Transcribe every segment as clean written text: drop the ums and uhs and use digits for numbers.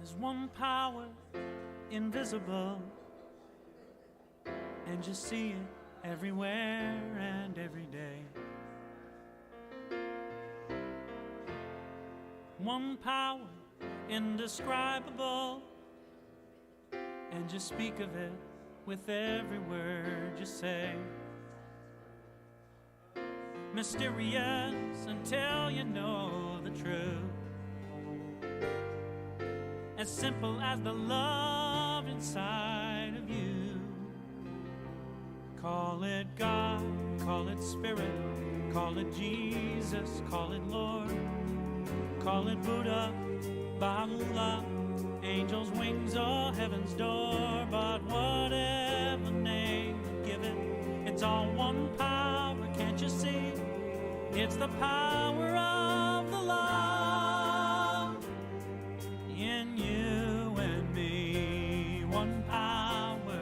There's one power, invisible, and you see it everywhere and every day. One power, indescribable, and you speak of it with every word you say. Mysterious until you know the truth, as simple as the love inside of you. Call it God, call it Spirit, call it Jesus, call it Lord, call it Buddha, Baha'u'llah, angels' wings or heaven's door. But whatever name you give it, it's all one power, can't you see? It's the power of the love in you and me. One power,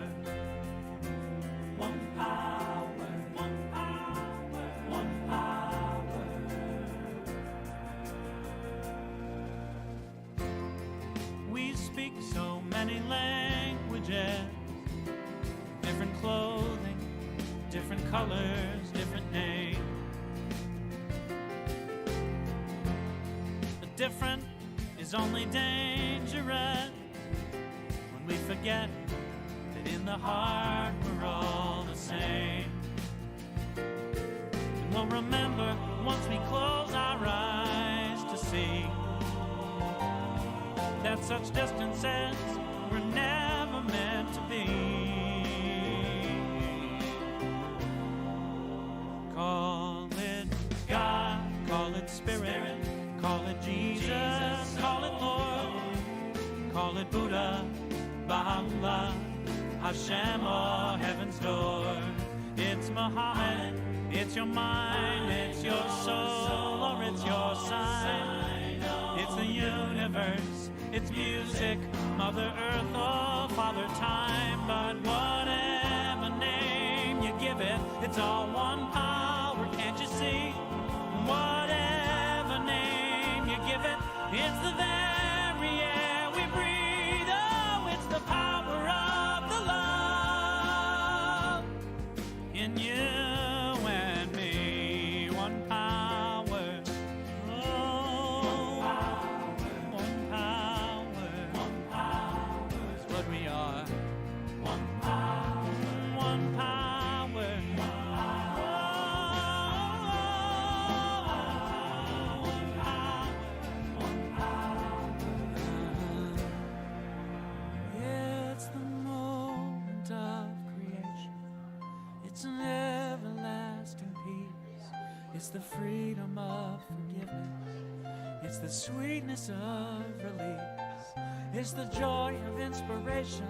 one power, one power, one power. We speak so many languages, different clothing, different colors, different names. The different is only dangerous when we forget that in the heart we're all the same. And we'll remember once we close our eyes to see that such distances were never meant to be. Call it God, call it Spirit, call it Jesus, call it Lord, call it Buddha, Baha'u'llah, Hashem or heaven's door. It's Muhammad, it's your mind, it's your soul, or it's your sign. It's the universe, it's music, Mother Earth or Father Time. But whatever name you give it, it's all one power, can't you see? Whatever name you give it, it's the very air we breathe. Oh, it's the power of the love in you and me. One power, oh, one power, one power is what we are. One power, one power. It's an everlasting peace. It's the freedom of forgiveness. It's the sweetness of release. It's the joy of inspiration.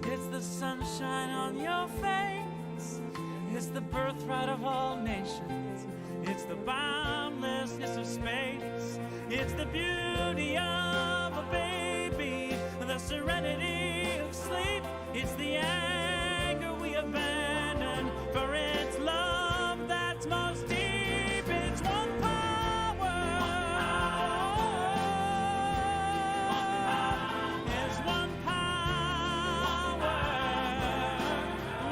It's the sunshine on your face. It's the birthright of all nations. It's the boundlessness of space. It's the beauty of a baby, the serenity of sleep. It's the anger we abandon, for it's love that's most deep. It's one power, it's one power.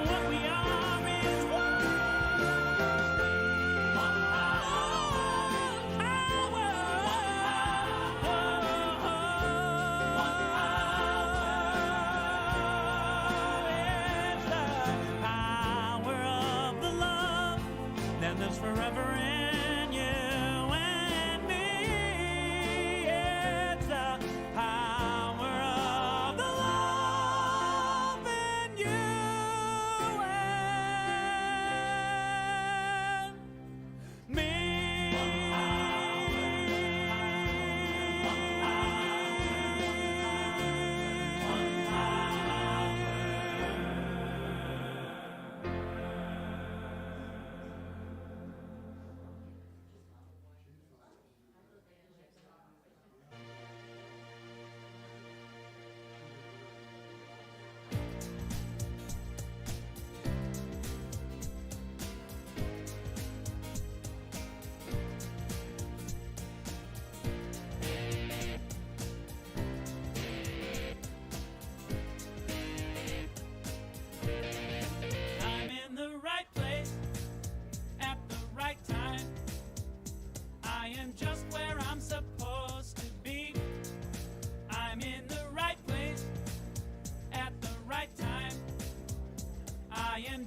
What we are is one power.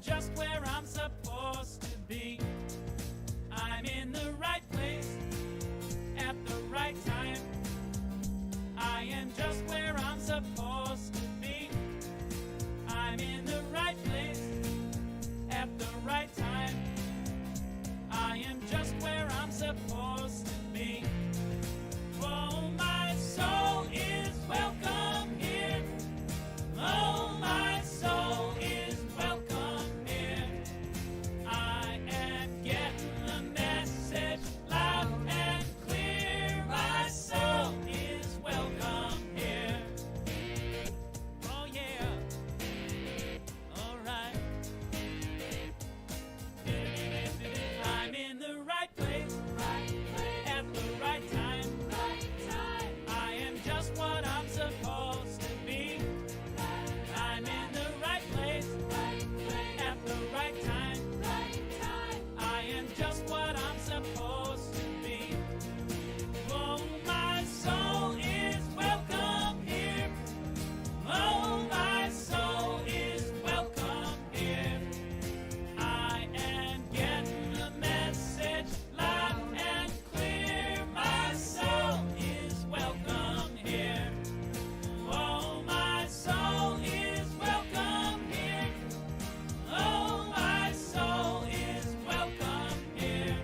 just where I'm supposed to be. I'm in the right place at the right time. I am just where I'm supposed to be. I'm in the right place at the right time. I am just where I'm supposed to be. Oh, my soul is welcome here. Oh, my soul is welcome here. I am getting the message loud and clear. My soul is welcome here. Oh, yeah. All right. I'm in the right place at the right time. I am just what I'm supposed to be. I'm in the right place at the right time. I am just what I'm supposed to be. Oh, my soul is welcome here. Oh, my soul is welcome here. I am getting the message loud and clear. My soul is welcome here. Oh, my soul is welcome here. Oh, my soul is welcome here.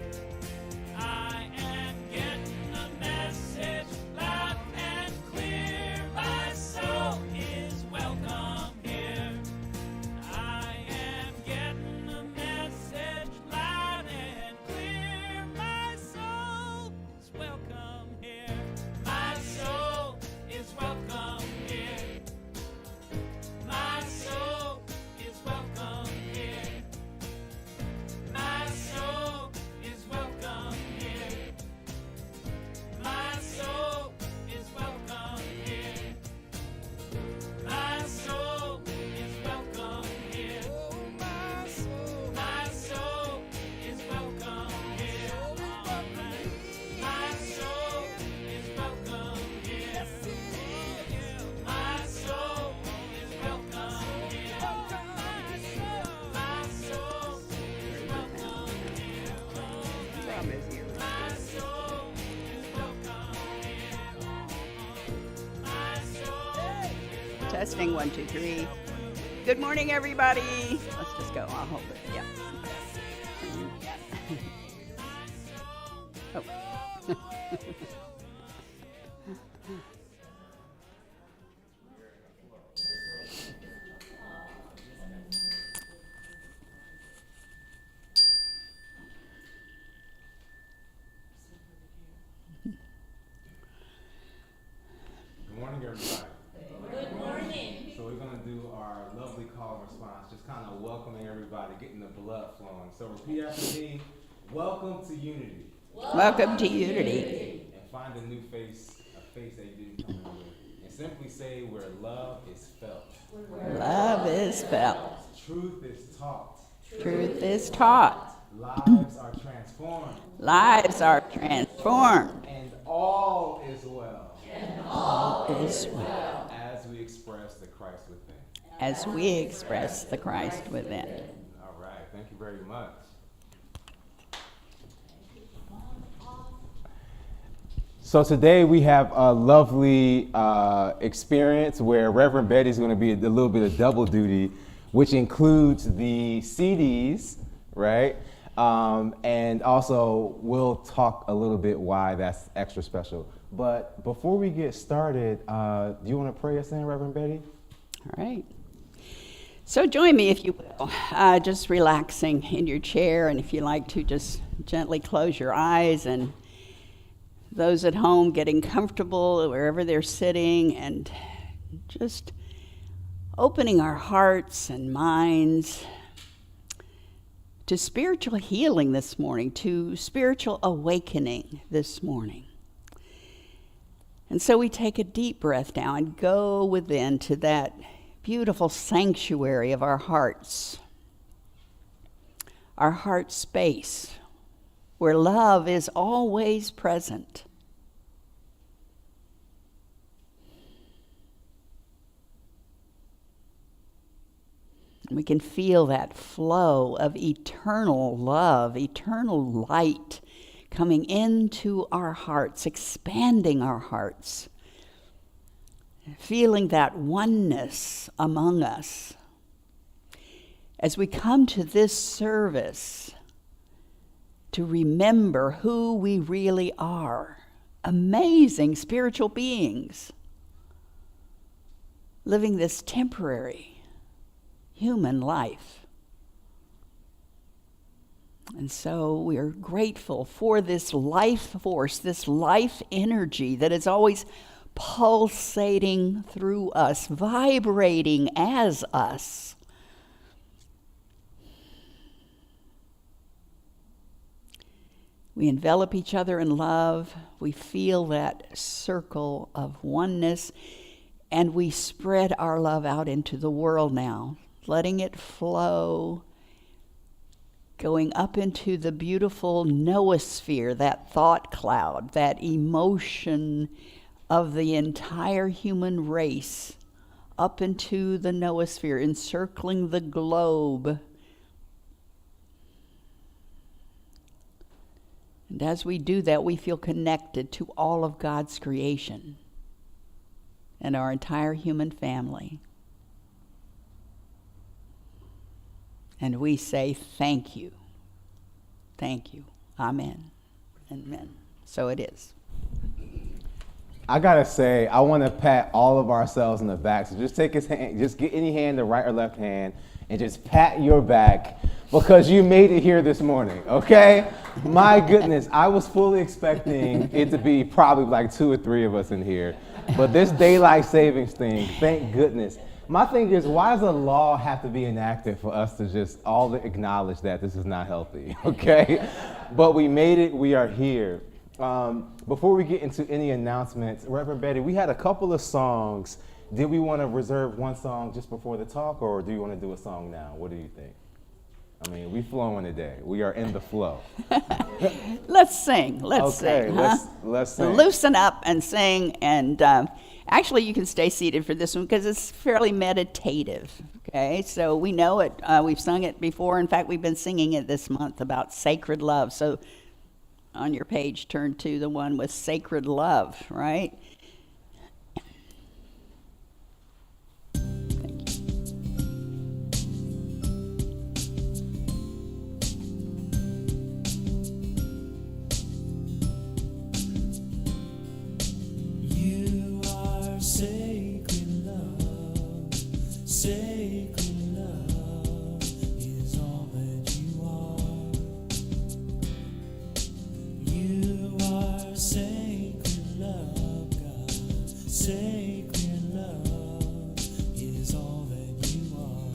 I am getting the message loud and clear. My soul is welcome here. I am getting the message loud and clear. My soul is welcome here. My soul is welcome here. My soul is welcome here. My soul is welcome here. My soul is welcome here. My soul is welcome here. My soul is welcome here. My soul is welcome here. My soul is welcome here. My soul is welcome here. My soul is welcome here. My soul. Testing 1, 2, 3. Good morning, everybody. Let's just go. I'll hold it. Yeah. Oh. Good morning, everybody. Good morning. So we're going to do our lovely call and response, just kind of welcoming everybody, getting the blood flowing. So repeat after me. Welcome to Unity. Welcome to Unity. And find a new face, a face that you didn't come in with. And simply say where love is felt. Love is felt. Truth is taught. Truth is taught. Lives are transformed. Lives are transformed. And all is well. All is well As we express the Christ within. as we express the Christ within. All right. Thank you very much. So today we have a lovely experience where Reverend Betty is going to be a little bit of double duty, which includes the CDs, right? And also we'll talk a little bit why that's extra special. But before we get started, do you want to pray us in, Reverend Betty? All right. So join me, if you will, just relaxing in your chair, and if you like to, just gently close your eyes, and those at home getting comfortable wherever they're sitting, and just opening our hearts and minds to spiritual healing this morning, to spiritual awakening this morning. And so we take a deep breath now and go within to that beautiful sanctuary of our hearts, our heart space, where love is always present. We can feel that flow of eternal love, eternal light coming into our hearts, expanding our hearts, feeling that oneness among us. As we come to this service to remember who we really are, amazing spiritual beings living this temporary human life. And so we are grateful for this life force, this life energy that is always pulsating through us, vibrating as us. We envelop each other in love. We feel that circle of oneness, and we spread our love out into the world now, letting it flow, going up into the beautiful noosphere, that thought cloud, that emotion of the entire human race, up into the noosphere, encircling the globe. And as we do that, we feel connected to all of God's creation and our entire human family. And we say thank you. Thank you. Amen. Amen. So it is. I gotta say, I want to pat all of ourselves in the back. So just take his hand, just get any hand, the right or left hand, and just pat your back because you made it here this morning, okay? My goodness, I was fully expecting it to be probably like 2 or 3 of us in here. But this daylight savings thing, thank goodness. My thing is, why does a law have to be enacted for us to just all acknowledge that this is not healthy, okay? But we made it, we are here. Before we get into any announcements, Reverend Betty, we had a couple of songs. Did we want to reserve one song just before the talk, or do you want to do a song now? What do you think? I mean, we flowing today. We are in the flow. Let's sing. Let's sing. Let's sing. Loosen up and sing. And actually, you can stay seated for this one because it's fairly meditative. Okay, so we know it. We've sung it before. In fact, we've been singing it this month about sacred love. So on your page, turn to the one with sacred love, right? Sacred love, sacred love is all that you are. You are sacred love, God. Sacred love is all that you are.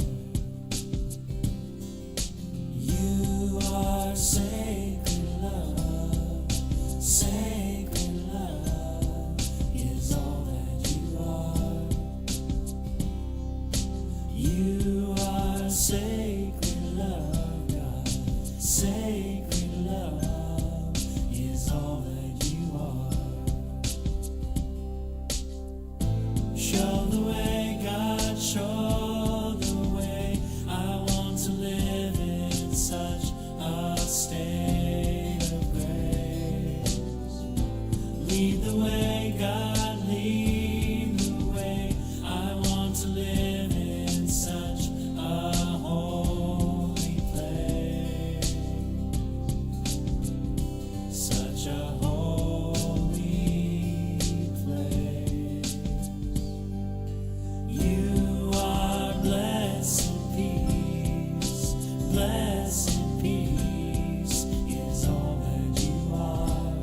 You are sacred love, sacred love is all that you are. You are sacred love, God. Sacred love is all that you are. Show the way, God, show the way. I want to live in such a state of grace. Lead the way, God, lead the way. I want to live in such a holy place. Such a holy place. You are blessed peace. Blessed peace is all that you are.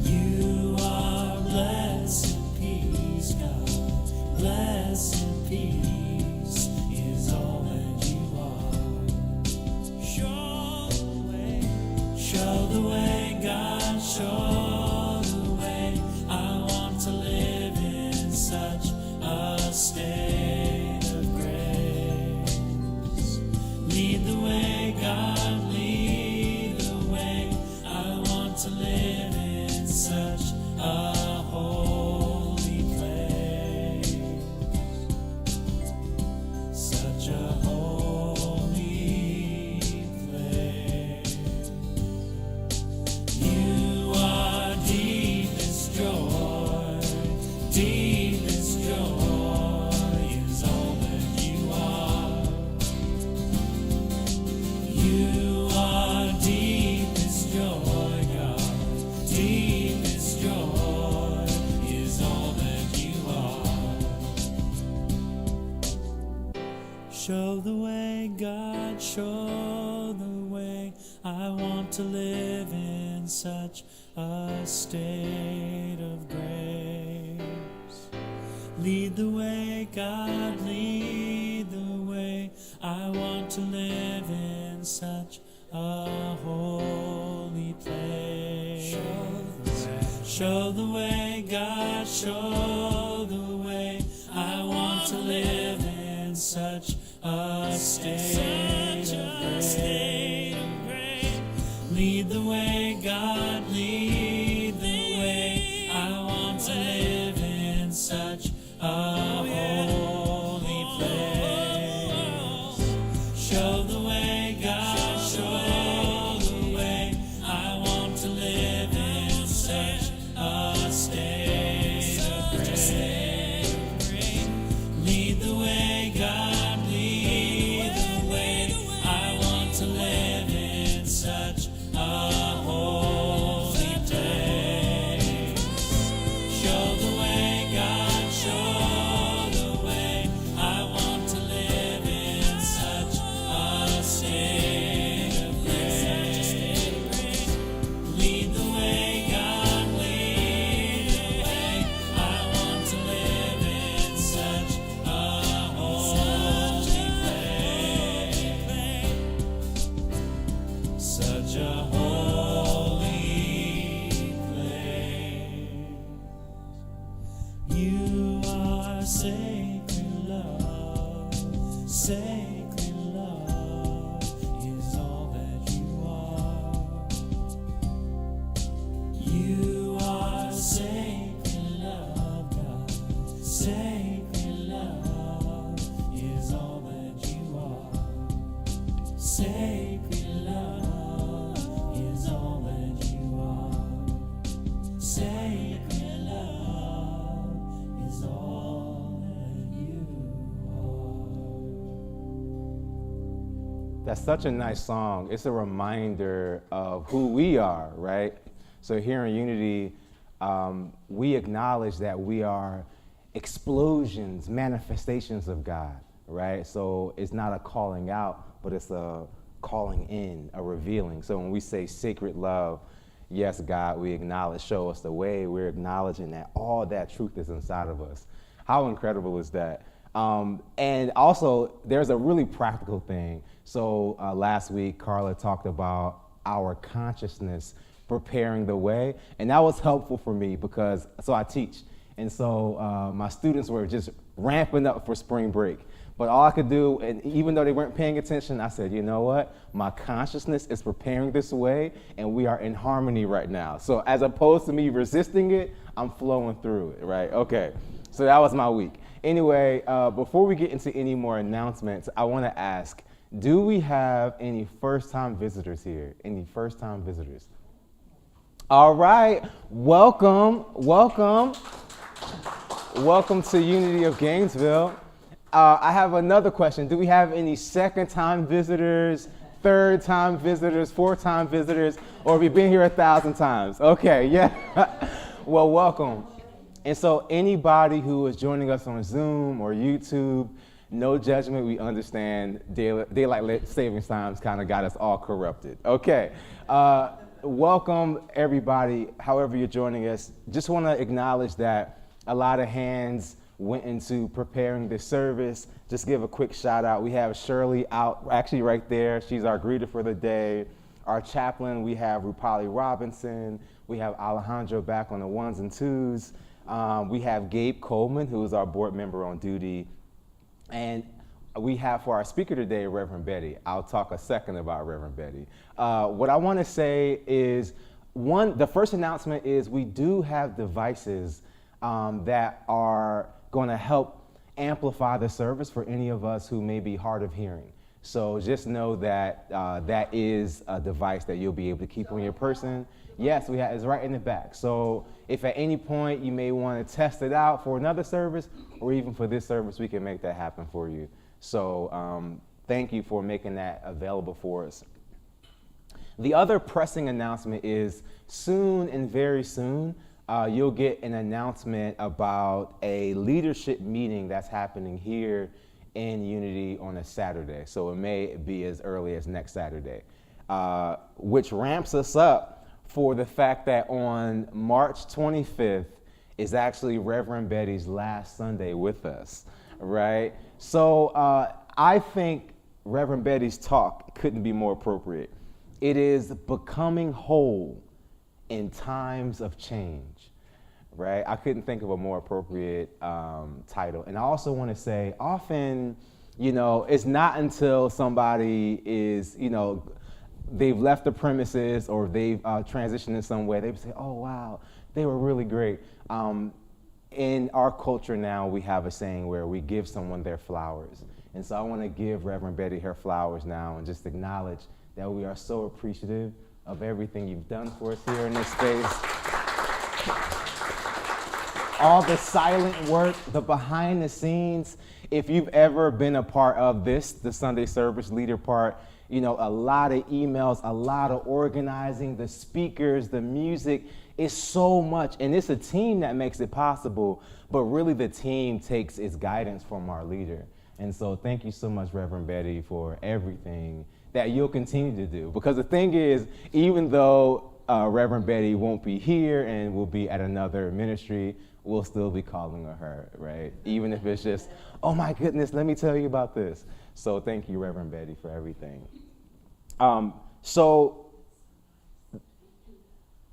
You are blessed peace, God. Blessed peace is all that you are. Show the way, God, show the way. I want to live in such a state of grace. Lead the way, God, lead the way. I want to live in such a holy place. show the way. I want to live in such a state of grace. Lead the way, God, lead the way. I want to live in such a holy place. Show the way, God, show the way. I want to live in such a state of grace. Lead the way, God, lead the way. I want to live in such a holy place. Show the way, God, show the way. I want to live in such a state of grace. Lead the way, God, lead the way. I want to live in such a holy place. Show the way, God, show the way. I want to live in such a state of grace. Lead the way, God, lead the way. I want to live in such a holy place. Such a holy place. You are sacred love. Sacred love is all that you are. You are sacred love, God. Sacred love is all that you are. Sacred love is all that you are. Sacred love is all that you are. That's such a nice song. It's a reminder of who we are, right? So here in Unity, we acknowledge that we are explosions, manifestations of God, right? So it's not a calling out, but it's a calling in, a revealing. So when we say sacred love, yes, God, we acknowledge, show us the way. We're acknowledging that all that truth is inside of us. How incredible is that? And also, there's a really practical thing. So last week, Carla talked about our consciousness preparing the way, and that was helpful for me because, so I teach, and so my students were just ramping up for spring break. But all I could do, and even though they weren't paying attention, I said, you know what? My consciousness is preparing this way, and we are in harmony right now. So as opposed to me resisting it, I'm flowing through it, right? Okay, so that was my week. Anyway, before we get into any more announcements, I want to ask, do we have any first-time visitors here? Any first-time visitors? All right, welcome, welcome. Welcome to Unity of Gainesville. I have another question. Do we have any second-time visitors, third-time visitors, fourth-time visitors, or have you been here 1,000 times? Okay, yeah. Well, welcome. And so anybody who is joining us on Zoom or YouTube, no judgment, we understand daylight savings times kind of got us all corrupted. Okay, welcome everybody, however you're joining us. Just want to acknowledge that a lot of hands went into preparing this service. Just give a quick shout out. We have Shirley out, actually right there. She's our greeter for the day. Our chaplain, we have Rupali Robinson. We have Alejandro back on the ones and twos. We have Gabe Coleman, who is our board member on duty. And we have for our speaker today, Reverend Betty. I'll talk a second about Reverend Betty. What I want to say is, the first announcement is we do have devices that are going to help amplify the service for any of us who may be hard of hearing. So just know that that is a device that you'll be able to keep on your person. Yes, it's right in the back. So if at any point you may want to test it out for another service or even for this service, we can make that happen for you. So thank you for making that available for us. The other pressing announcement is soon and very soon, you'll get an announcement about a leadership meeting that's happening here in unity on a Saturday. So it may be as early as next Saturday, which ramps us up for the fact that on March 25th is actually Reverend Betty's last Sunday with us, right? So I think Reverend Betty's talk couldn't be more appropriate. It is becoming whole in times of change, right? I couldn't think of a more appropriate title. And I also want to say, often, it's not until somebody is, they've left the premises or they've transitioned in some way, they say, oh, wow, they were really great. In our culture now, we have a saying where we give someone their flowers. And so I want to give Reverend Betty her flowers now and just acknowledge that we are so appreciative of everything you've done for us here in this space. All the silent work, the behind the scenes. If you've ever been a part of this, the Sunday service leader part, a lot of emails, a lot of organizing, the speakers, the music, it's so much. And it's a team that makes it possible, but really the team takes its guidance from our leader. And so thank you so much, Reverend Betty, for everything that you'll continue to do. Because the thing is, even though Reverend Betty won't be here and will be at another ministry, we'll still be calling her, right? Even if it's just, oh my goodness, let me tell you about this. So thank you, Reverend Betty, for everything. So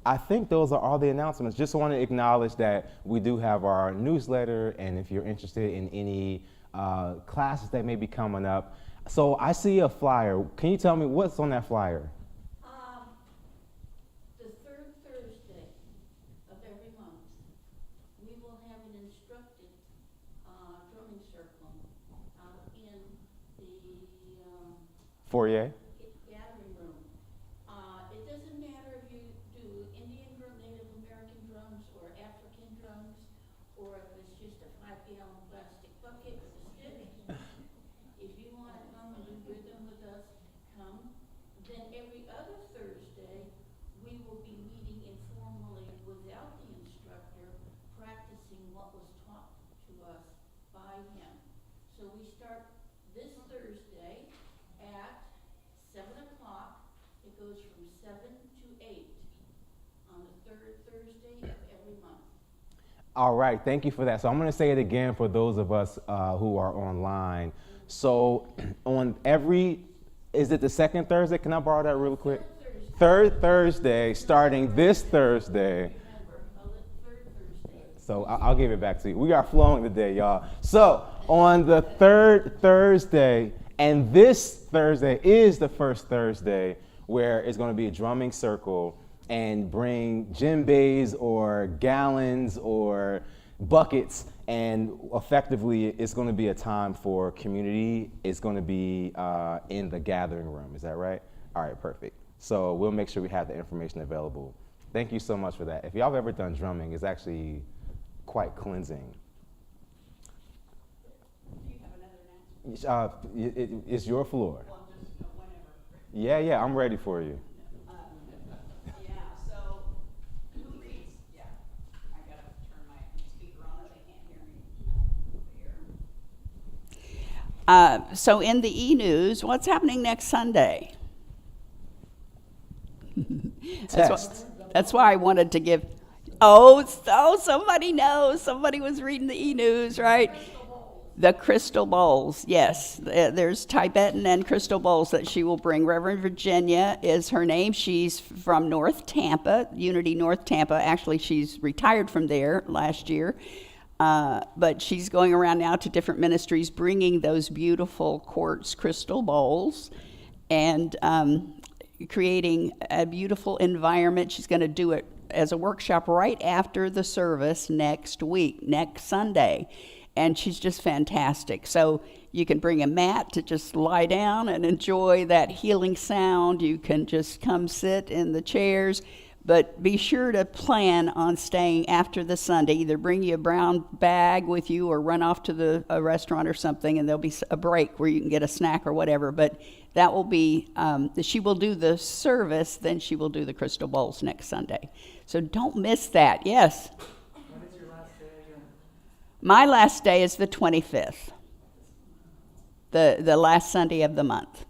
I think those are all the announcements. Just want to acknowledge that we do have our newsletter, and if you're interested in any classes that may be coming up. So I see a flyer. Can you tell me what's on that flyer? The third Thursday of every month, we will have an instructed drumming circle in the Foyer? gathering room. It doesn't matter if you do Indian drum, Native American drums, or African drums, or if it's just a 5-gallon plastic bucket with a stick. If you want to come and do rhythm with us, come. Then every other Thursday, we will be meeting informally without the instructor, practicing what was taught to us by him. So we start this Thursday at 7 o'clock. It goes from 7 to 8 on the third Thursday of every month. All right, thank you for that. So I'm going to say it again for those of us who are online. So on is it the second Thursday? Can I borrow that real quick? Third Thursday, starting this Thursday. So I'll give it back to you. We are flowing today, y'all. So on the third Thursday, and this Thursday is the first Thursday where it's going to be a drumming circle, and bring djembes or gallons or buckets, and effectively it's going to be a time for community. It's going to be in the gathering room. Is that right? All right, perfect. So we'll make sure we have the information available. Thank you so much for that. If y'all have ever done drumming, it's actually quite cleansing. Do you have another announcement? It's your floor. Well, just whenever. Yeah, I'm ready for you. So in the e-news, what's happening next Sunday? That's why I wanted to give. Oh, somebody knows. Somebody was reading the e-news, right? The crystal bowls, yes. There's Tibetan and crystal bowls that she will bring. Reverend Virginia is her name. She's from North Tampa, Unity North Tampa. Actually, she's retired from there last year. But she's going around now to different ministries, bringing those beautiful quartz crystal bowls and creating a beautiful environment. She's going to do it as a workshop right after the service next week, next Sunday. And she's just fantastic. So you can bring a mat to just lie down and enjoy that healing sound. You can just come sit in the chairs. But be sure to plan on staying after the Sunday. Either bring you a brown bag with you or run off to a restaurant or something, and there'll be a break where you can get a snack or whatever. But that will be, she will do the service, then she will do the crystal bowls next Sunday. So don't miss that. Yes? When is your last day again? My last day is the 25th. the last Sunday of the month.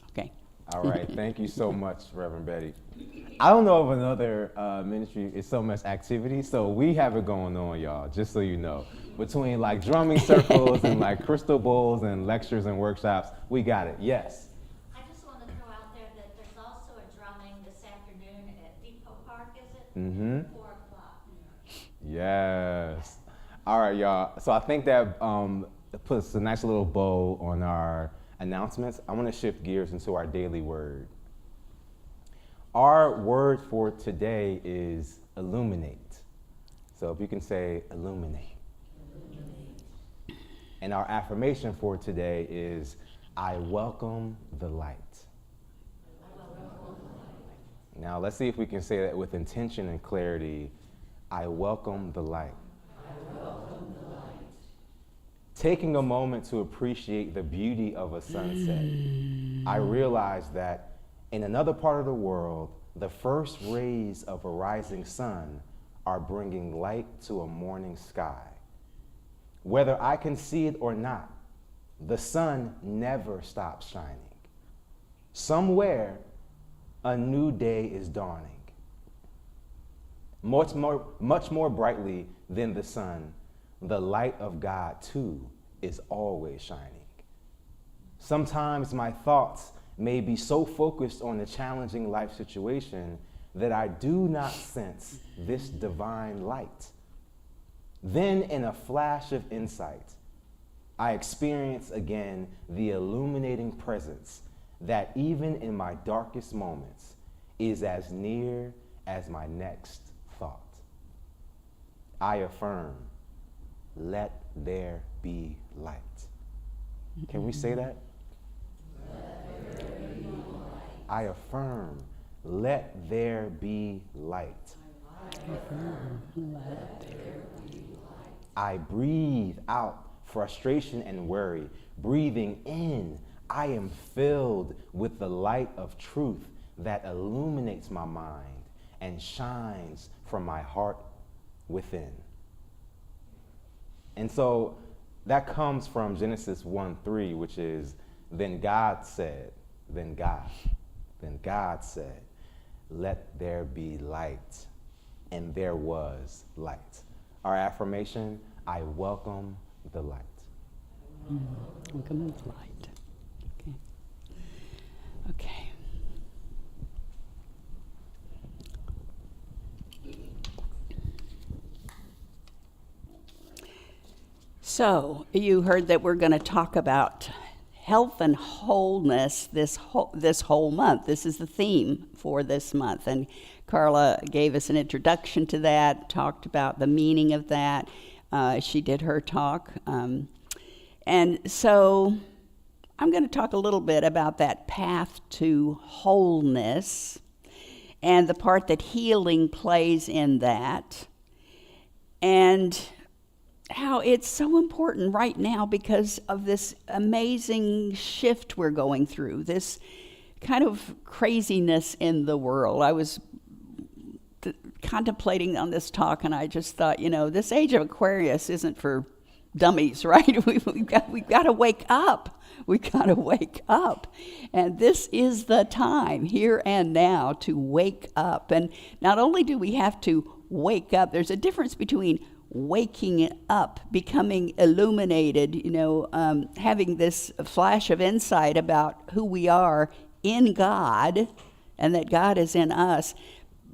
Okay. All right, thank you so much, Reverend Betty. I don't know of another ministry is so much activity, so we have it going on, y'all, just so you know. Between like drumming circles and like crystal bowls and lectures and workshops, we got it, yes. I just want to throw out there that there's also a drumming this afternoon at Depot Park, is it? Mm-hmm. 4 o'clock. Yes. All right, y'all. So I think that puts a nice little bow on our announcements. I want to shift gears into our daily word. Our word for today is illuminate. So if you can say illuminate. And our affirmation for today is I welcome the light. Now let's see if we can say that with intention and clarity. I welcome the light. Taking a moment to appreciate the beauty of a sunset, I realize that in another part of the world, the first rays of a rising sun are bringing light to a morning sky. Whether I can see it or not, the sun never stops shining. Somewhere, a new day is dawning. Much more brightly than the sun, the light of God, too, is always shining. Sometimes my thoughts may be so focused on the challenging life situation that I do not sense this divine light. Then, in a flash of insight, I experience again the illuminating presence that even in my darkest moments is as near as my next thought. I affirm, let there be light. Can we say that? I affirm, let there be light. I breathe out frustration and worry. Breathing in, I am filled with the light of truth that illuminates my mind and shines from my heart within. And so that comes from Genesis 1:3, which is, then God said, then God said, let there be light. And there was light. Our affirmation, I welcome the light. Welcome the light. Okay. Okay. So, you heard that we're going to talk about health and wholeness this whole month. This is the theme for this month. And Carla gave us an introduction to that, talked about the meaning of that. She did her talk. And so I'm going to talk a little bit about that path to wholeness and the part that healing plays in that. And how it's so important right now because of this amazing shift we're going through, this kind of craziness in the world. I was contemplating on this talk, and I just thought, this age of Aquarius isn't for dummies, right? We've got to wake up. We've got to wake up. And this is the time, here and now, to wake up. And not only do we have to wake up, there's a difference between waking up, becoming illuminated, having this flash of insight about who we are in God and that God is in us.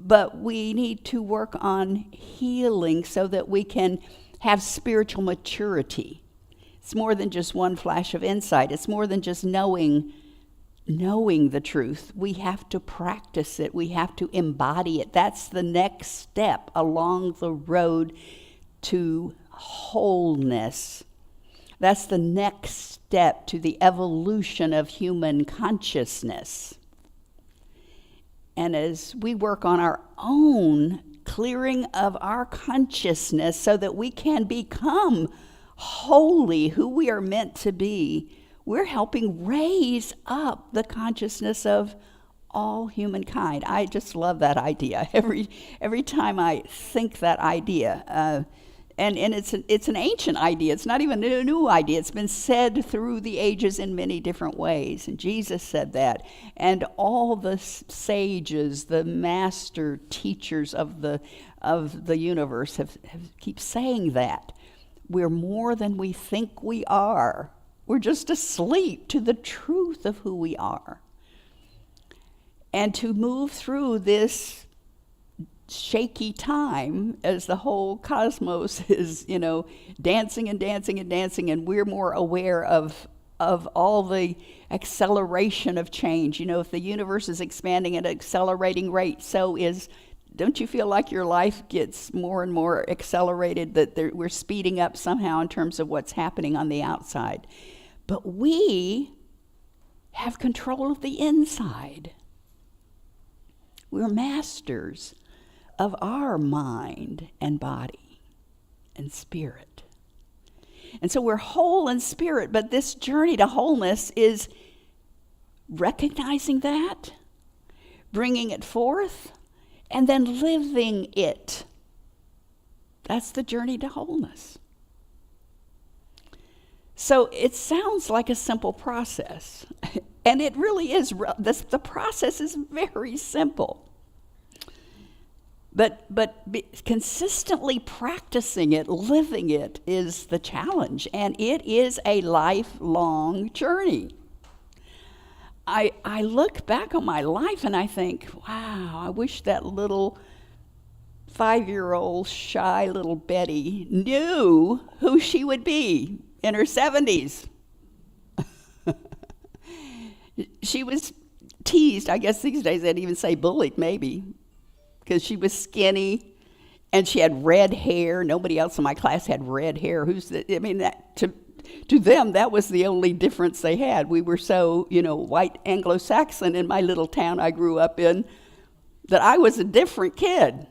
But we need to work on healing so that we can have spiritual maturity. It's more than just one flash of insight. It's more than just knowing the truth. We have to practice it. We have to embody it. That's the next step along the road to wholeness. That's the next step to the evolution of human consciousness. And as we work on our own clearing of our consciousness so that we can become holy, who we are meant to be, we're helping raise up the consciousness of all humankind. I just love that idea. Every time I think that idea, And it's an ancient idea. It's not even a new idea. It's been said through the ages in many different ways. And Jesus said that. And all the sages, the master teachers of the universe have keep saying that. We're more than we think we are. We're just asleep to the truth of who we are. And to move through this shaky time as the whole cosmos is, dancing and dancing and dancing, and we're more aware of all the acceleration of change. If the universe is expanding at an accelerating rate, don't you feel like your life gets more and more accelerated, that we're speeding up somehow in terms of what's happening on the outside? But we have control of the inside. We're masters of our mind and body and spirit. And so we're whole in spirit, but this journey to wholeness is recognizing that, bringing it forth, and then living it. That's the journey to wholeness. So it sounds like a simple process, and it really is. The process is very simple. But consistently practicing it, living it, is the challenge, and it is a lifelong journey. I look back on my life and I think, wow, I wish that little 5-year-old shy little Betty knew who she would be in her 70s. She was teased, I guess these days they'd even say bullied maybe, because she was skinny and she had red hair. Nobody else in my class had red hair. To them, that was the only difference they had. We were so, white Anglo-Saxon in my little town I grew up in, that I was a different kid.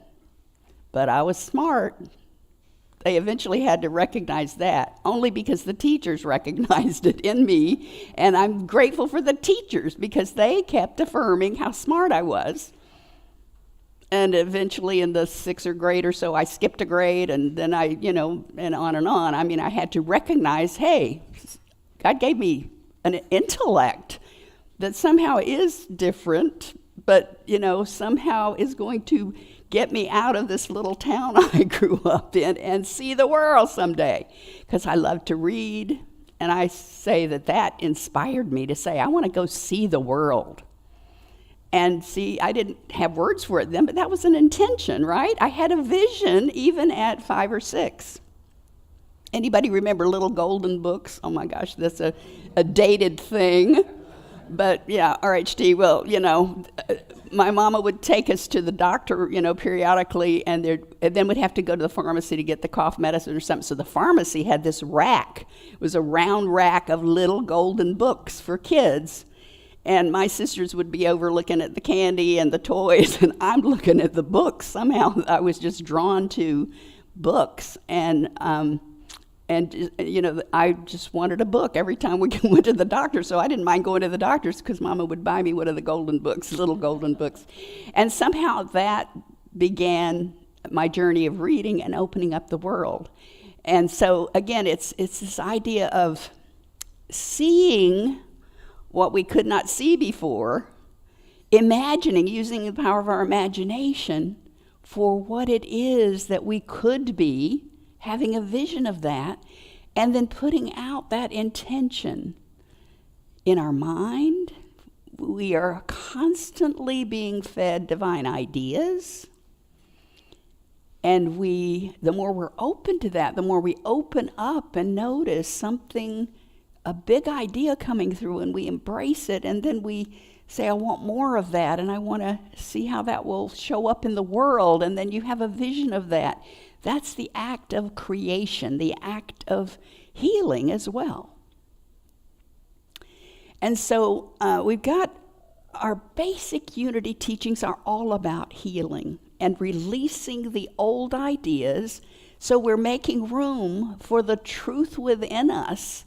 But I was smart. They eventually had to recognize that, only because the teachers recognized it in me. And I'm grateful for the teachers because they kept affirming how smart I was. And eventually in the 6th grade or so, I skipped a grade, and then and on and on. I had to recognize, hey, God gave me an intellect that somehow is different, but, somehow is going to get me out of this little town I grew up in and see the world someday. Because I love to read, and I say that inspired me to say, I want to go see the world. And see, I didn't have words for it then, but that was an intention, right? I had a vision even at 5 or 6. Anybody remember little golden books? Oh my gosh, that's a dated thing. But yeah, RHD, well, my mama would take us to the doctor, periodically, and then we'd have to go to the pharmacy to get the cough medicine or something. So the pharmacy had this rack. It was a round rack of little golden books for kids. And my sisters would be over looking at the candy and the toys, and I'm looking at the books. Somehow I was just drawn to books, and I just wanted a book every time we went to the doctor. So I didn't mind going to the doctor's because Mama would buy me one of the golden books, little golden books. And somehow that began my journey of reading and opening up the world. And so again, it's this idea of seeing what we could not see before, imagining, using the power of our imagination for what it is that we could be, having a vision of that, and then putting out that intention in our mind. We are constantly being fed divine ideas, and the more we're open to that, the more we open up and notice a big idea coming through, and we embrace it, and then we say, I want more of that, and I want to see how that will show up in the world, and then you have a vision of that. That's the act of creation, the act of healing as well. And so we've got our basic unity teachings are all about healing and releasing the old ideas, so we're making room for the truth within us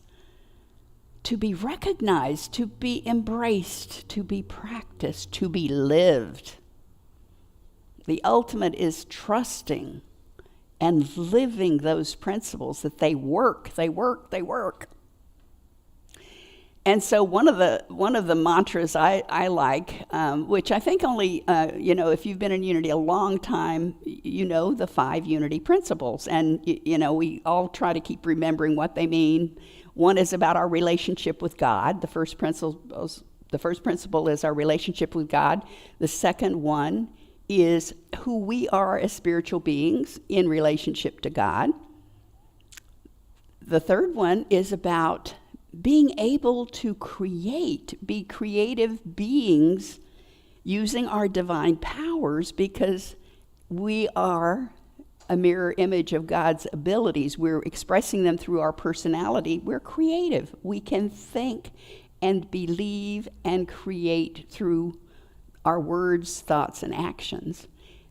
to be recognized, to be embraced, to be practiced, to be lived. The ultimate is trusting and living those principles, that they work. And so one of the mantras I like, which I think only, if you've been in Unity a long time, you know the 5 Unity principles. And, we all try to keep remembering what they mean. One is about our relationship with God. The first principle is our relationship with God. The second one is who we are as spiritual beings in relationship to God. The third one is about being able to be creative beings using our divine powers, because we are a mirror image of God's abilities. We're expressing them through our personality. We're creative. We can think and believe and create through our words, thoughts, and actions.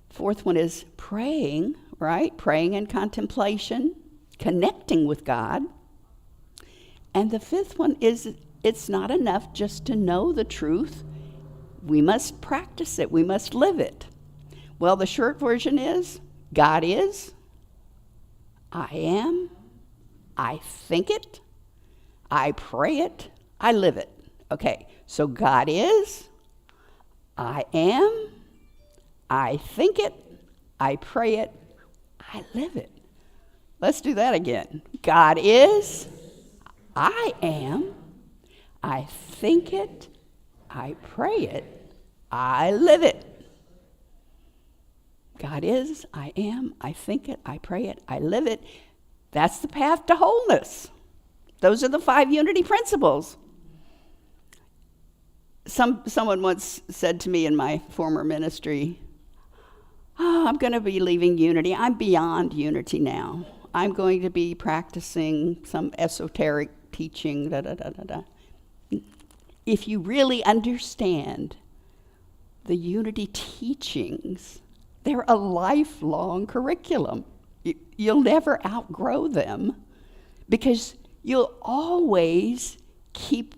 Fourth one is praying, right? Praying and contemplation, connecting with God. And the fifth one is it's not enough just to know the truth. We must practice it. We must live it. Well, the short version is God is, I am, I think it, I pray it, I live it. Okay, so God is, I am, I think it, I pray it, I live it. Let's do that again. God is, I am, I think it, I pray it, I live it. God is, I am, I think it, I pray it, I live it. That's the path to wholeness. Those are the 5 Unity principles. Someone once said to me in my former ministry, I'm going to be leaving Unity. I'm beyond Unity now. I'm going to be practicing some esoteric teaching, If you really understand the Unity teachings, they're a lifelong curriculum. You'll never outgrow them, because you'll always keep,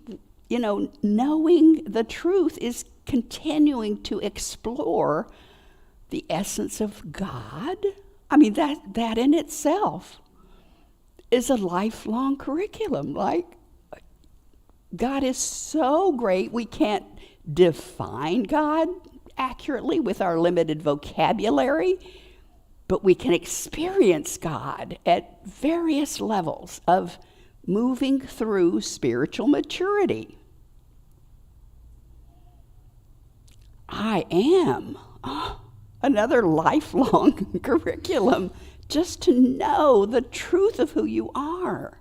knowing the truth is continuing to explore the essence of God. I mean, that in itself is a lifelong curriculum. Like, God is so great, we can't define God accurately with our limited vocabulary, but we can experience God at various levels of moving through spiritual maturity. I am another lifelong curriculum, just to know the truth of who you are.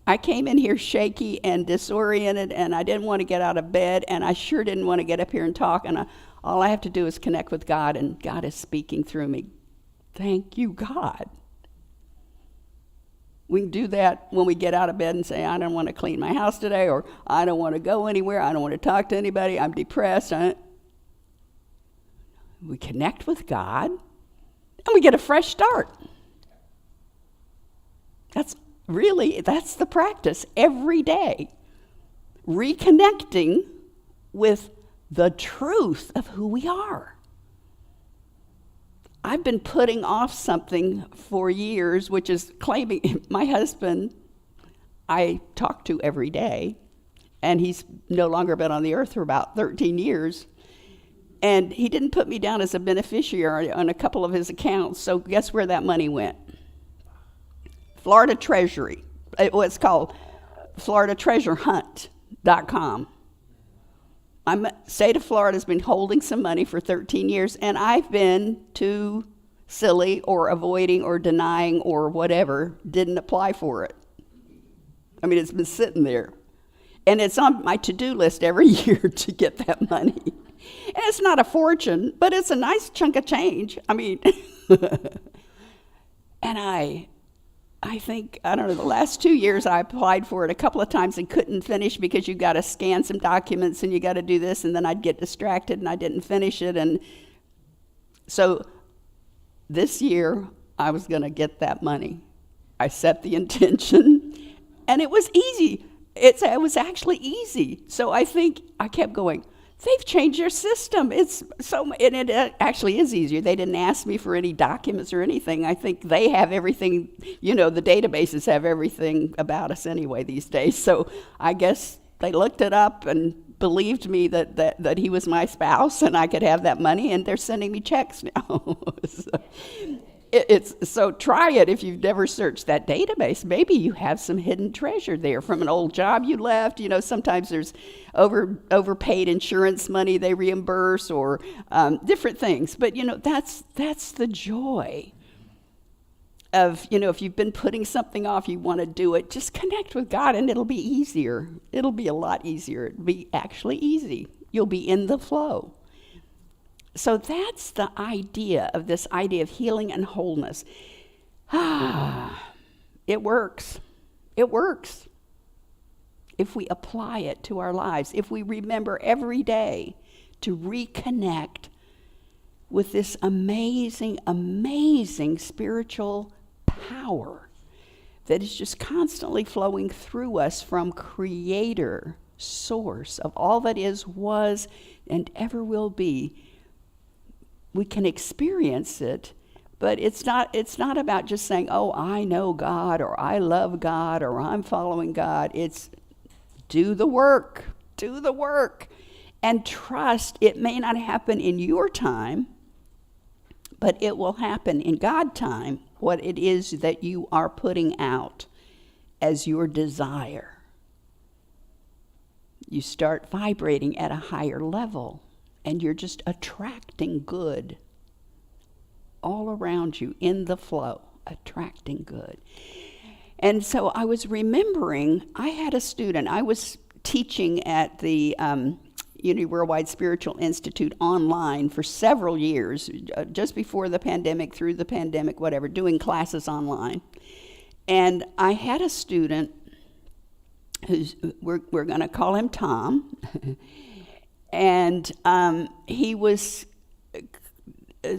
I came in here shaky and disoriented, and I didn't want to get out of bed, and I sure didn't want to get up here and talk, and all I have to do is connect with God, and God is speaking through me. Thank you, God. We can do that when we get out of bed and say, I don't want to clean my house today, or I don't want to go anywhere, I don't want to talk to anybody, I'm depressed. We connect with God, and we get a fresh start. That's the practice every day. Reconnecting with the truth of who we are. I've been putting off something for years, which is claiming my husband I talk to every day, and he's no longer been on the earth for about 13 years. And he didn't put me down as a beneficiary on a couple of his accounts, so guess where that money went? Florida Treasury. It's called FloridaTreasureHunt.com. State of Florida has been holding some money for 13 years, and I've been too silly or avoiding or denying or whatever, didn't apply for it. I mean, it's been sitting there. And it's on my to-do list every year to get that money. And it's not a fortune, but it's a nice chunk of change. I mean, and I think, I don't know, the last 2 years I applied for it a couple of times and couldn't finish because you got to scan some documents and you got to do this, and then I'd get distracted and I didn't finish it. And so this year I was going to get that money. I set the intention, and it was easy. It was actually easy. So I think I kept going, They've changed their system. It's so, and it actually is easier. They didn't ask me for any documents or anything. I think they have everything, the databases have everything about us anyway these days. So I guess they looked it up and believed me that he was my spouse and I could have that money, and they're sending me checks now. So try it if you've never searched that database. Maybe you have some hidden treasure there from an old job you left. Sometimes there's overpaid insurance money they reimburse, or different things. But that's the joy of, if you've been putting something off, you want to do it, just connect with God and it'll be easier. It'll be a lot easier. It'll be actually easy. You'll be in the flow. So that's the idea of this idea of healing and wholeness. It works. It works. If we apply it to our lives, if we remember every day to reconnect with this amazing, amazing spiritual power that is just constantly flowing through us from Creator, source of all that is, was, and ever will be. We can experience it, but it's not about just saying, oh, I know God, or I love God, or I'm following God. It's do the work, and trust it may not happen in your time, but it will happen in God's time, what it is that you are putting out as your desire. You start vibrating at a higher level. And you're just attracting good all around you in the flow, attracting good. And so I was remembering, I had a student, I was teaching at the Unity Worldwide Spiritual Institute online for several years, just before the pandemic, through the pandemic, whatever, doing classes online. And I had a student who's, we're going to call him Tom. And he was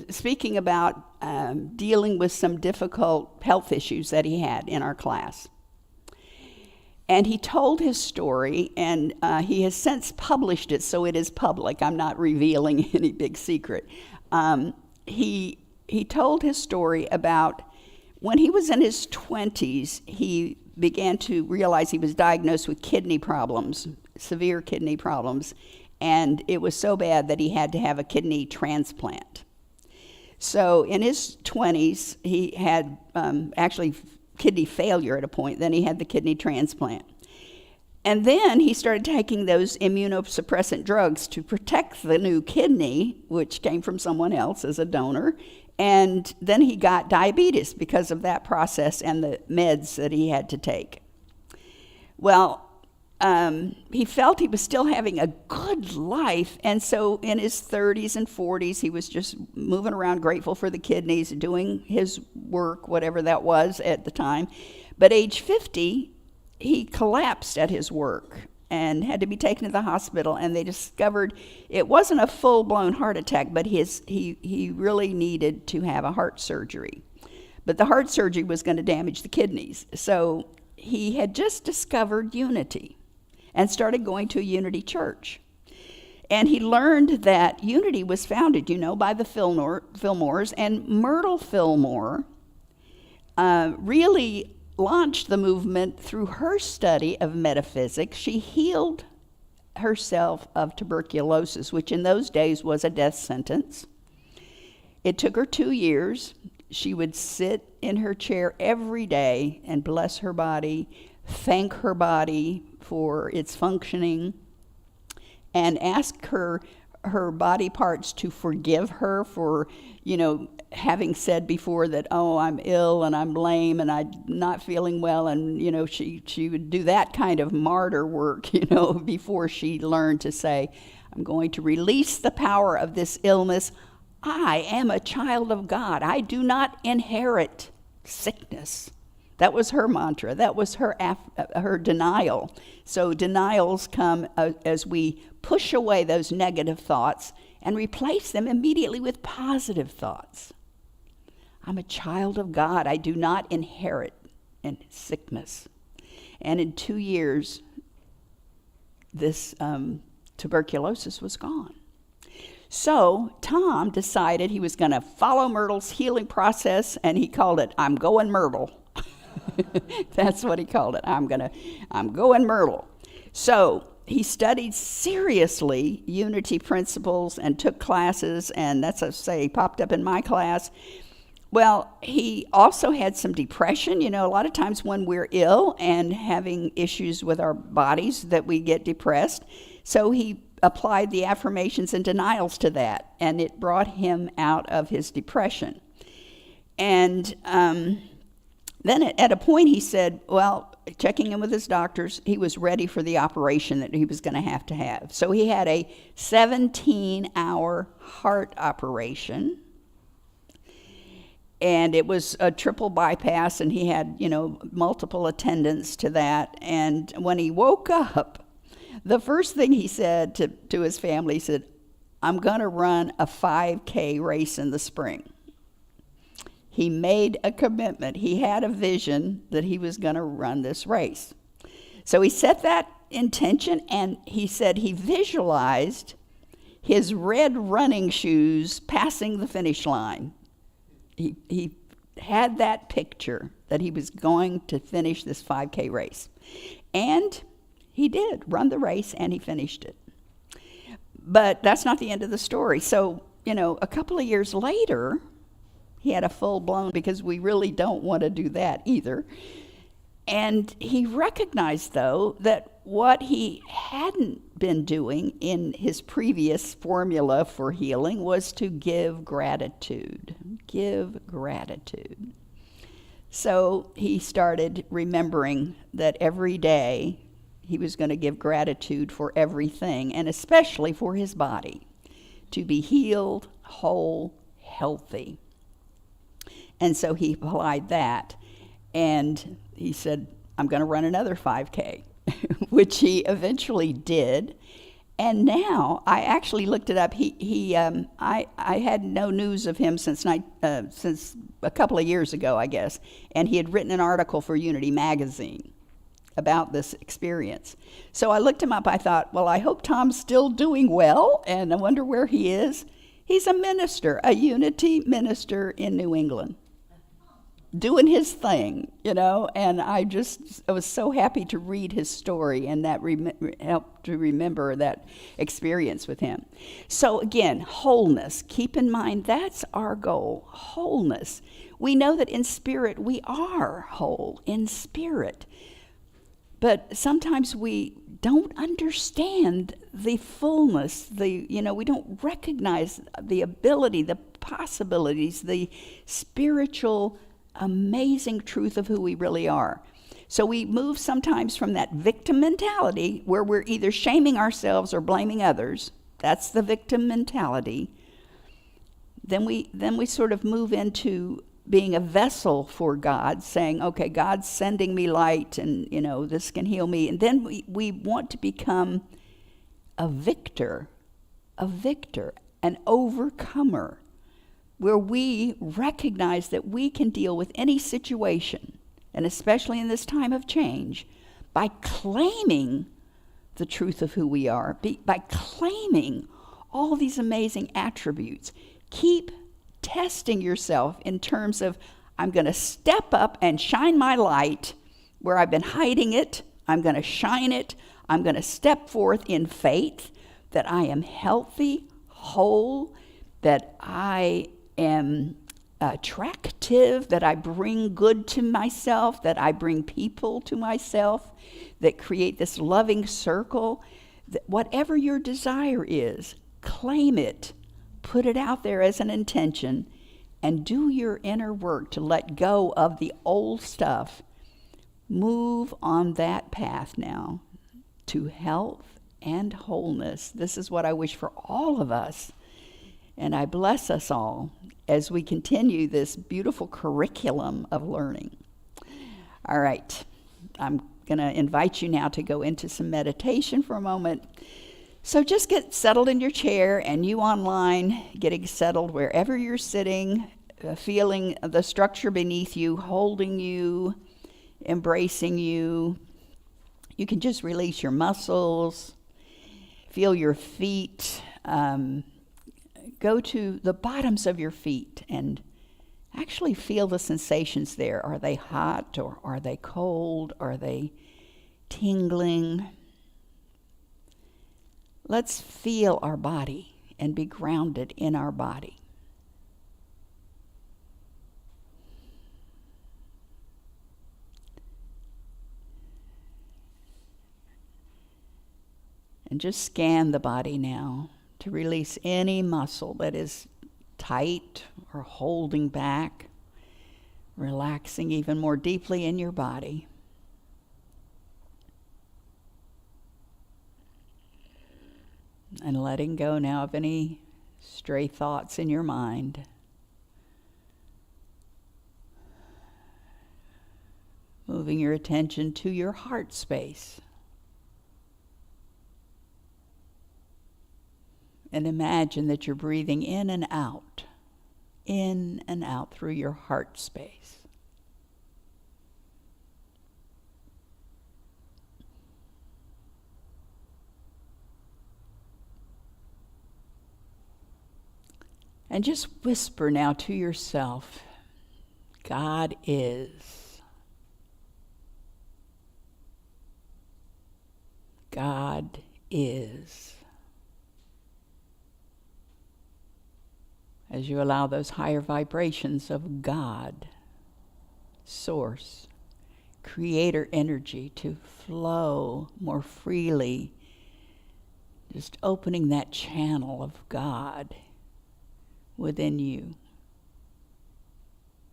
speaking about dealing with some difficult health issues that he had in our class. And he told his story, and he has since published it, so it is public. I'm not revealing any big secret. He told his story about when he was in his 20s, he began to realize he was diagnosed with kidney problems, severe kidney problems. And it was so bad that he had to have a kidney transplant. So in his 20s, he had actually kidney failure at a point. Then he had the kidney transplant. And then he started taking those immunosuppressant drugs to protect the new kidney, which came from someone else as a donor. And then he got diabetes because of that process and the meds that he had to take. Well, he felt he was still having a good life, and so in his 30s and 40s, he was just moving around, grateful for the kidneys, doing his work, whatever that was at the time. But age 50, he collapsed at his work and had to be taken to the hospital, and they discovered it wasn't a full-blown heart attack, but he really needed to have a heart surgery. But the heart surgery was going to damage the kidneys. So he had just discovered Unity and started going to a Unity church. And he learned that Unity was founded, by the Fillmores, and Myrtle Fillmore really launched the movement through her study of metaphysics. She healed herself of tuberculosis, which in those days was a death sentence. It took her 2 years. She would sit in her chair every day and bless her body, thank her body for its functioning, and ask her body parts to forgive her for, having said before that, oh, I'm ill and I'm lame and I'm not feeling well. And, she would do that kind of martyr work, before she learned to say, I'm going to release the power of this illness. I am a child of God. I do not inherit sickness. That was her mantra. That was her denial. So denials come as we push away those negative thoughts and replace them immediately with positive thoughts. I'm a child of God. I do not inherit sickness. And in 2 years, this tuberculosis was gone. So Tom decided he was going to follow Myrtle's healing process, and he called it, I'm going Myrtle. That's what he called it. I'm going Myrtle. So he studied seriously unity principles and took classes, and that's, I say, he popped up in my class. Well, he also had some depression. You know, a lot of times when we're ill and having issues with our bodies that we get depressed. So he applied the affirmations and denials to that, and it brought him out of his depression. And then at a point he said, well, checking in with his doctors, he was ready for the operation that he was going to have. So he had a 17-hour heart operation. And it was a triple bypass, and he had, multiple attendants to that. And when he woke up, the first thing he said to his family, he said, I'm going to run a 5K race in the spring. He made a commitment. He had a vision that he was going to run this race. So he set that intention, and he said he visualized his red running shoes passing the finish line. He had that picture that he was going to finish this 5K race. And he did run the race, and he finished it. But that's not the end of the story. So, a couple of years later, he had a full-blown, because we really don't want to do that either. And he recognized, though, that what he hadn't been doing in his previous formula for healing was to give gratitude. Give gratitude. So he started remembering that every day he was going to give gratitude for everything, and especially for his body, to be healed, whole, healthy. And so he applied that, and he said, I'm going to run another 5K, which he eventually did. And now, I actually looked it up. I had no news of him since a couple of years ago, I guess. And he had written an article for Unity magazine about this experience. So I looked him up. I thought, well, I hope Tom's still doing well, and I wonder where he is. He's a minister, a Unity minister in New England, doing his thing, and I was so happy to read his story, and that helped to remember that experience with him. So again, wholeness. Keep in mind, that's our goal, wholeness. We know that in spirit we are whole, in spirit. But sometimes we don't understand the fullness, we don't recognize the ability, the possibilities, the spiritual amazing truth of who we really are. So we move sometimes from that victim mentality where we're either shaming ourselves or blaming others. That's the victim mentality. Then we sort of move into being a vessel for God, saying, okay, God's sending me light, and this can heal me. And then we want to become a victor, an overcomer, where we recognize that we can deal with any situation, and especially in this time of change, by claiming the truth of who we are, by claiming all these amazing attributes. Keep testing yourself in terms of, I'm going to step up and shine my light where I've been hiding it. I'm going to shine it. I'm going to step forth in faith that I am healthy, whole, that I am attractive, that I bring good to myself, that I bring people to myself, that create this loving circle. That whatever your desire is, claim it. Put it out there as an intention, and do your inner work to let go of the old stuff. Move on that path now to health and wholeness. This is what I wish for all of us, and I bless us all as we continue this beautiful curriculum of learning. All right, I'm going to invite you now to go into some meditation for a moment. So just get settled in your chair, and you online, getting settled wherever you're sitting, feeling the structure beneath you, holding you, embracing you. You can just release your muscles. Feel your feet. Go to the bottoms of your feet and actually feel the sensations there. Are they hot or are they cold? Are they tingling? Let's feel our body and be grounded in our body. And just scan the body now to release any muscle that is tight or holding back, relaxing even more deeply in your body. And letting go now of any stray thoughts in your mind. Moving your attention to your heart space. And imagine that you're breathing in and out through your heart space. And just whisper now to yourself, God is. God is. As you allow those higher vibrations of God, Source, Creator energy to flow more freely, just opening that channel of God within you,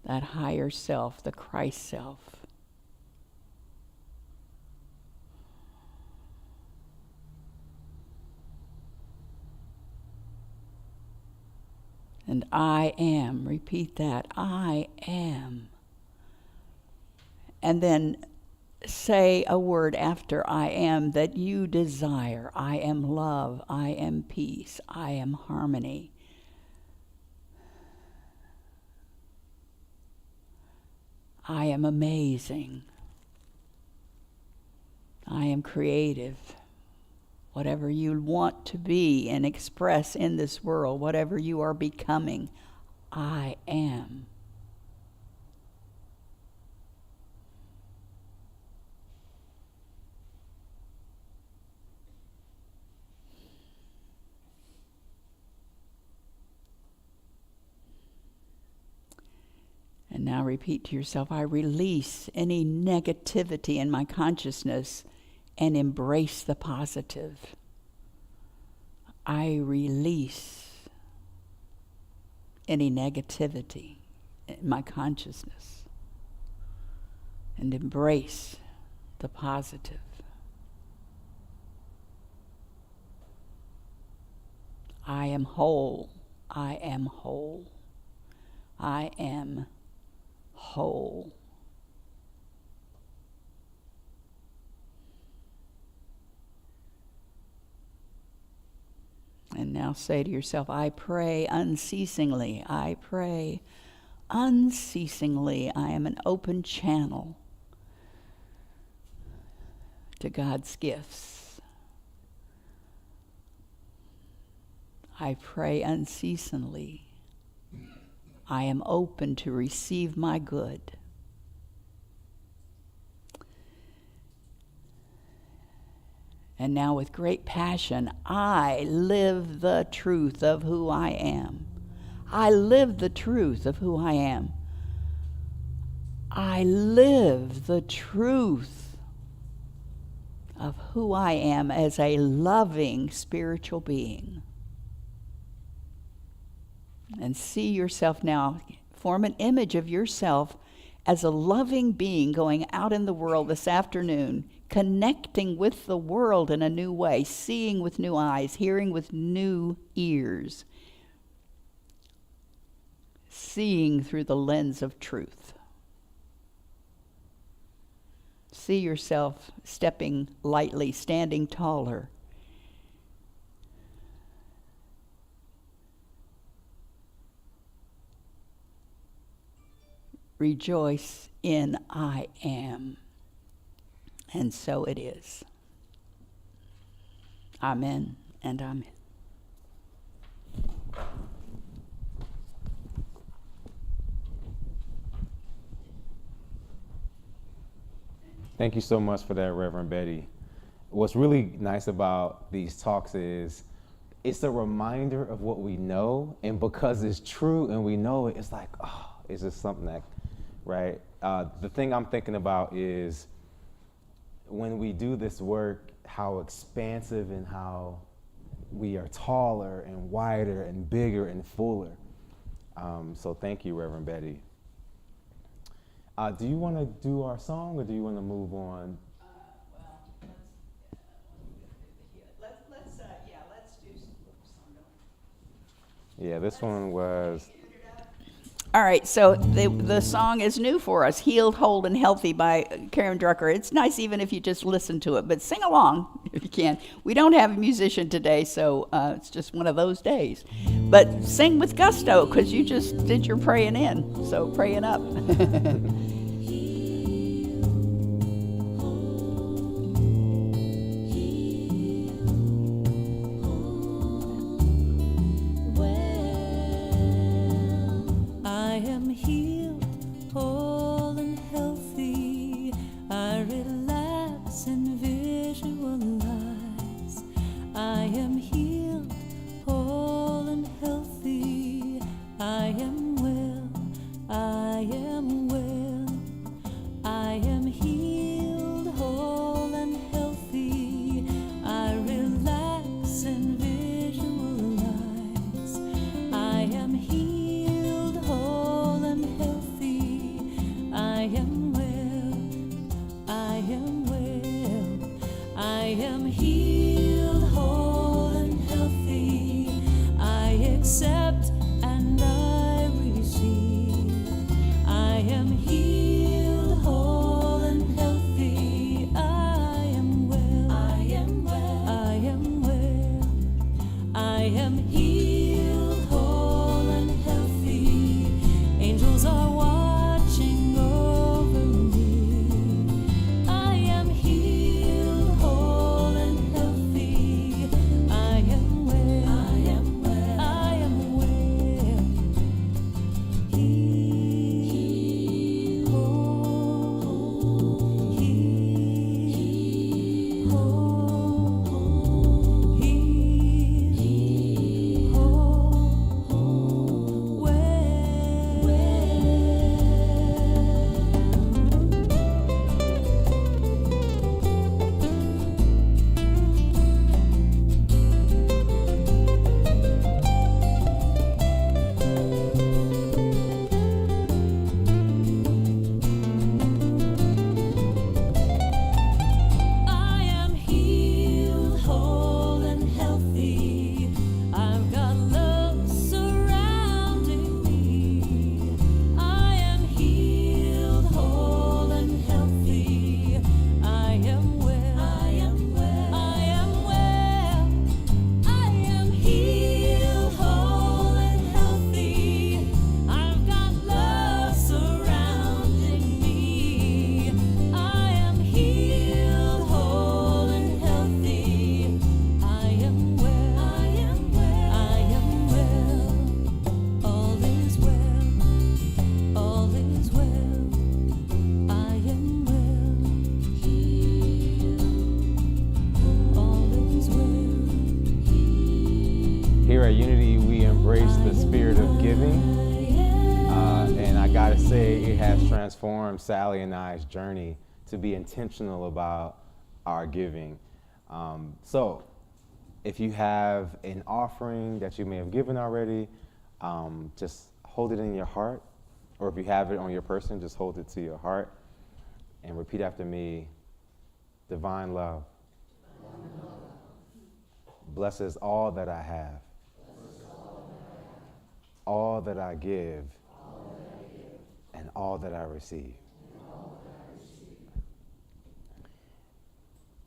that higher self, the Christ self. And I am, repeat that, I am. And then say a word after I am that you desire. I am love, I am peace, I am harmony. I am amazing. I am creative. Whatever you want to be and express in this world, whatever you are becoming, I am. And now repeat to yourself, I release any negativity in my consciousness and embrace the positive. I release any negativity in my consciousness and embrace the positive. I am whole. I am whole. I am whole. And now say to yourself, I pray unceasingly. I pray unceasingly. I am an open channel to God's gifts. I pray unceasingly. I am open to receive my good. And now with great passion, I live the truth of who I am. I live the truth of who I am. I live the truth of who I am as a loving spiritual being. And see yourself now, form an image of yourself as a loving being going out in the world this afternoon, connecting with the world in a new way, seeing with new eyes, hearing with new ears, seeing through the lens of truth. See yourself stepping lightly, standing taller. Rejoice in I am. And so it is. Amen. and amen. Thank you so much for that, Reverend Betty. What's really nice about these talks is it's a reminder of what we know, and because it's true and we know it, it's like, oh, it's just something that, right? The thing I'm thinking about is when we do this work, how expansive and how we are taller and wider and bigger and fuller. So thank you, Reverend Betty. Do you want to do our song, or do you want to move on? Let's do some song. Yeah, this one was. All right, so the song is new for us, Healed, Whole, and Healthy by Karen Drucker. It's nice even if you just listen to it, but sing along if you can. We don't have a musician today, so it's just one of those days. But sing with gusto, because you just did your praying in, so praying up. I am healed, whole and healthy. I relax and visualize. I am healed, whole and healthy. I am well, I am well. I am healed, whole and healthy. I relax and visualize. I am healed, whole and healthy. I am well, I am well. I am healed, whole and healthy. I accept and I receive. I am healed, whole and healthy. I am well, I am well, I am well. I am healed, whole and healthy. Angels are watching over me. I am healed, whole and healthy. I am well, I am well, I am well. Healed, whole, healed, whole, healed, whole, well. I am healed, whole and healthy. I've got love surrounding me. I am healed, whole and healthy. I am well, I am well, I am well. I am healed, whole and healthy. I've got love surrounding me. I am healed, whole and healthy. I am well, I am well, I am well. All is well, all is well. I am well, healed. All is well. Here at Unity, we embrace the spirit of giving. And I gotta say, it has transformed Sally and I's journey to be intentional about our giving. So, if you have an offering that you may have given already, just hold it in your heart. Or if you have it on your person, just hold it to your heart and repeat after me. Divine love blesses all that I have, all that I give, and all that I receive.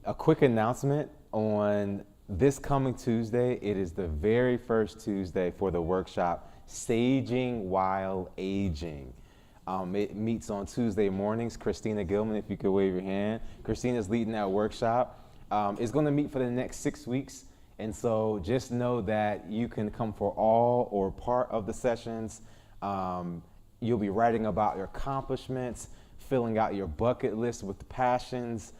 A quick announcement on this coming Tuesday. It is the very first Tuesday for the workshop, Saging While Aging. It meets on Tuesday mornings. Christina Gilman, if you could wave your hand. Christina's leading that workshop. It's going to meet for the next 6 weeks. And so just know that you can come for all or part of the sessions. You'll be writing about your accomplishments, filling out your bucket list with passions,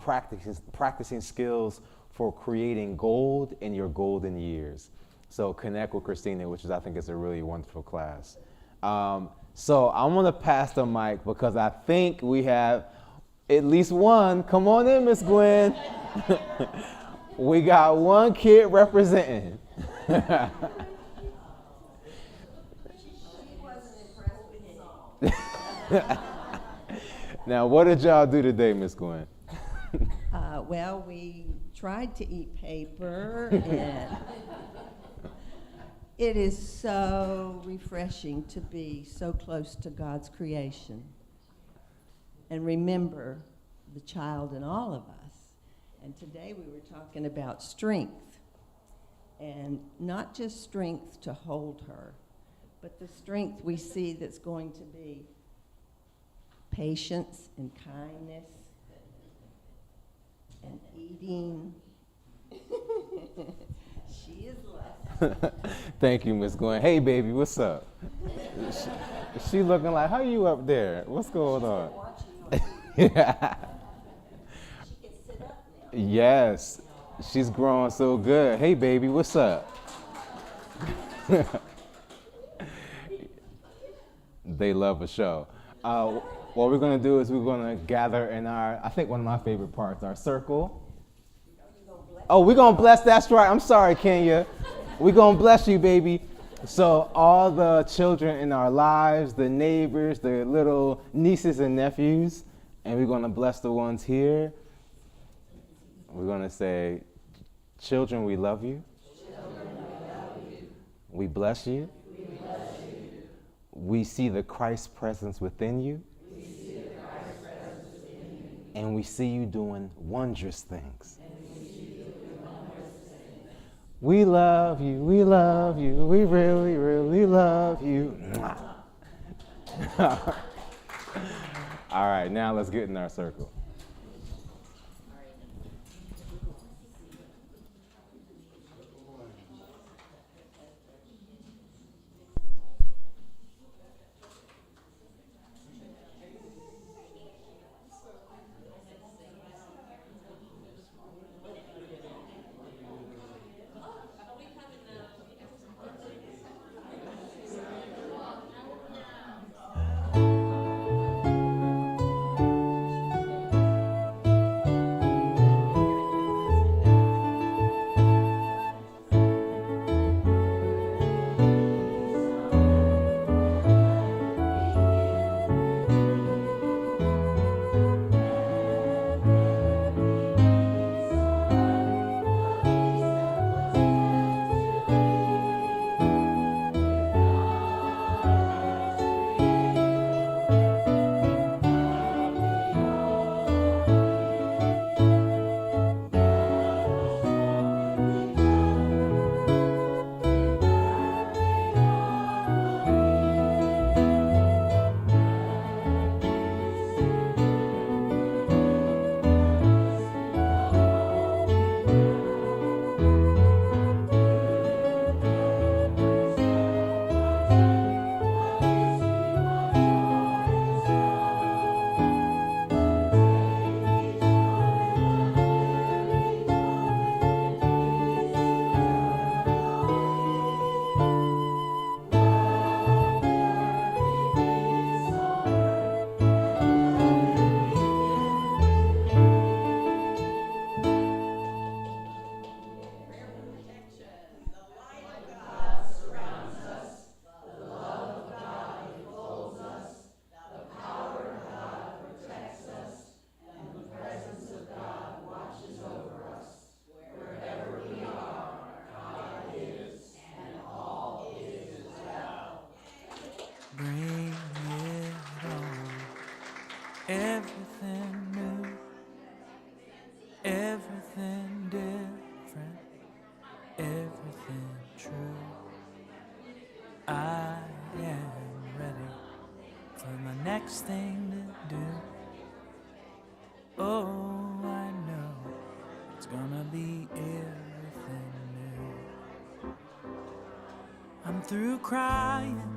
practicing skills for creating gold in your golden years. So connect with Christina, which is, I think, is a really wonderful class. So I'm gonna pass the mic because I think we have at least one. Come on in, Miss Gwen. We got one kid representing. She wasn't impressed with the song. Now, what did y'all do today, Miss Gwen? Well, we tried to eat paper, and it is so refreshing to be so close to God's creation and remember the child in all of us. And today we were talking about strength, and not just strength to hold her, but the strength we see that's going to be patience and kindness and eating. She is blessed. Thank you, Miss Gwen. Hey, baby, what's up? She looking like, how you up there? What's going on? Watching you on TV. Yeah. She can sit up now. Yes, she's growing so good. Hey, baby, what's up? They love a show. What we're going to do is we're going to gather in our, I think one of my favorite parts, our circle. Oh, we're going to bless, that's right. I'm sorry, Kenya. We're going to bless you, baby. So all the children in our lives, the neighbors, the little nieces and nephews, and we're going to bless the ones here. We're going to say, children, we love you. We bless you. We see the Christ presence within you. And we see you doing wondrous things. We love you, we love you, we really, really love you. All right, now let's get in our circle. Bring it on. Everything new, everything different, everything true. I am ready for my next thing to do. Oh, I know it's gonna be everything through crying.